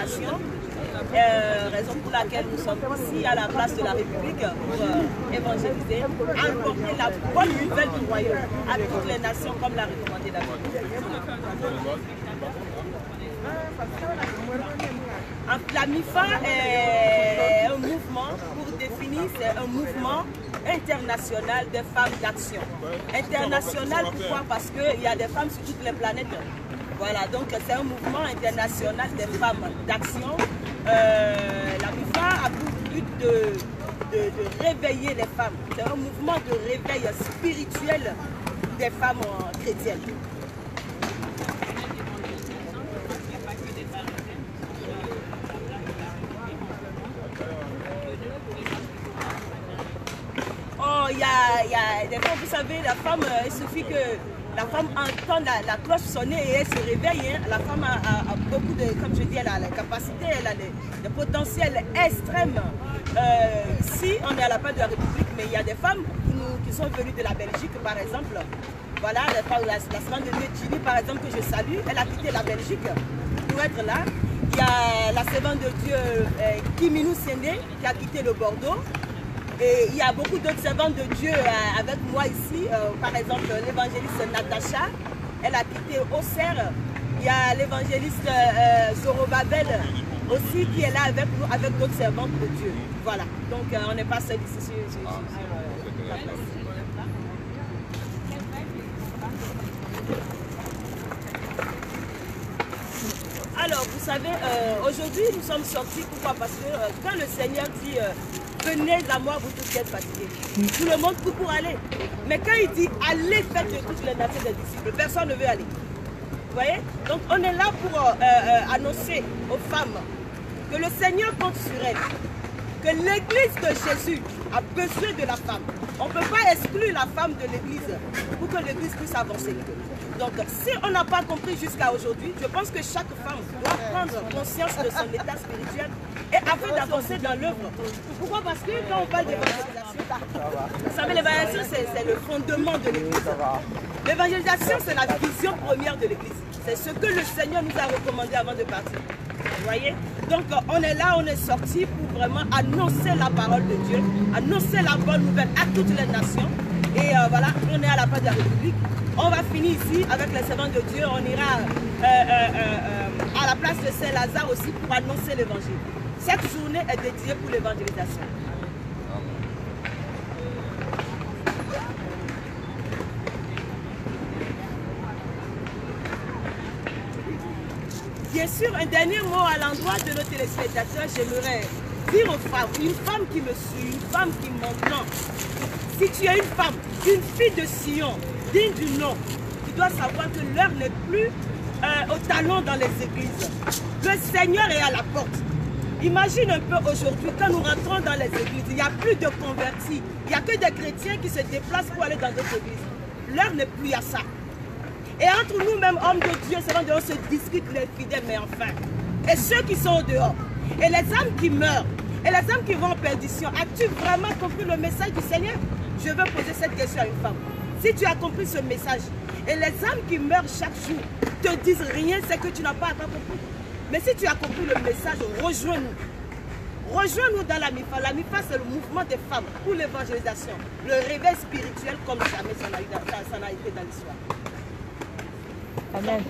l'évangélisation. Raison pour laquelle nous sommes ici à la place de la République pour évangéliser, apporter la bonne nouvelle du royaume à toutes les nations comme l'a recommandé la Bible. La MIFA est un mouvement, pour définir, c'est un mouvement international des femmes d'action. International, pourquoi? Parce qu'il y a des femmes sur toutes les planètes. Voilà, donc c'est un mouvement international des femmes d'action. La MIFA a pour but de réveiller les femmes. C'est un mouvement de réveil spirituel des femmes chrétiennes. Oh, il y a des fois, vous savez, la femme, il suffit que la femme entend la cloche sonner et elle se réveille. Hein. La femme a beaucoup de, comme je dis, elle a la capacité, elle a des potentiels extrêmes. Ici, on est à la place de la République, mais il y a des femmes qui sont venues de la Belgique, par exemple. Voilà, la semaine de Dieu, Ginny, par exemple, que je salue, elle a quitté la Belgique pour être là. Il y a la servante de Dieu, Kiminou Sende, qui a quitté le Bordeaux. Et il y a beaucoup d'autres servantes de Dieu avec moi ici. Par exemple, l'évangéliste Natacha, elle a quitté Auxerre. Il y a l'évangéliste Zorobabel aussi qui est là avec nous, avec d'autres servantes de Dieu. Voilà, donc on n'est pas seul ici sur la place. Alors, vous savez, aujourd'hui, nous sommes sortis. Pourquoi? Parce que quand le Seigneur dit venez à moi, vous tous qui êtes fatigués, tout le monde court pour aller. Mais quand il dit allez, faites de toutes les nations des disciples, personne ne veut aller. Vous voyez? Donc, on est là pour annoncer aux femmes que le Seigneur compte sur elles, que l'église de Jésus a besoin de la femme. On ne peut pas exclure la femme de l'église pour que l'église puisse avancer. Donc, si on n'a pas compris jusqu'à aujourd'hui, je pense que chaque femme doit prendre conscience de son état spirituel et afin d'avancer dans l'œuvre. Pourquoi? Parce que quand on parle d'évangélisation, vous savez, l'évangélisation, c'est le fondement de l'église. L'évangélisation, c'est la vision première de l'église. C'est ce que le Seigneur nous a recommandé avant de partir. Vous voyez? Donc, on est là, on est sorti pour vraiment annoncer la parole de Dieu, annoncer la bonne nouvelle à toutes les nations. Et voilà, on est à la place de la République. On va finir ici avec les servants de Dieu. On ira à la place de Saint-Lazare aussi pour annoncer l'évangile. Cette journée est dédiée pour l'évangélisation. Bien sûr, un dernier mot à l'endroit de nos téléspectateurs. J'aimerais dire aux femmes, une femme qui me suit, une femme qui m'entend, si tu es une femme, une fille de Sion, digne du nom, tu dois savoir que l'heure n'est plus au talon dans les églises. Le Seigneur est à la porte. Imagine un peu aujourd'hui, quand nous rentrons dans les églises, il n'y a plus de convertis. Il n'y a que des chrétiens qui se déplacent pour aller dans d'autres églises. L'heure n'est plus à ça. Et entre nous-mêmes, hommes de Dieu, c'est on se discute les fidèles, mais enfin. Et ceux qui sont au dehors. Et les âmes qui meurent. Et les âmes qui vont en perdition. As-tu vraiment compris le message du Seigneur? Je veux poser cette question à une femme. Si tu as compris ce message, et les âmes qui meurent chaque jour te disent rien, c'est que tu n'as pas encore compris. Mais si tu as compris le message, rejoins-nous. Rejoins-nous dans la MIFA. La MIFA, c'est le mouvement des femmes pour l'évangélisation. Le réveil spirituel comme jamais ça n'a été dans l'histoire. Amen.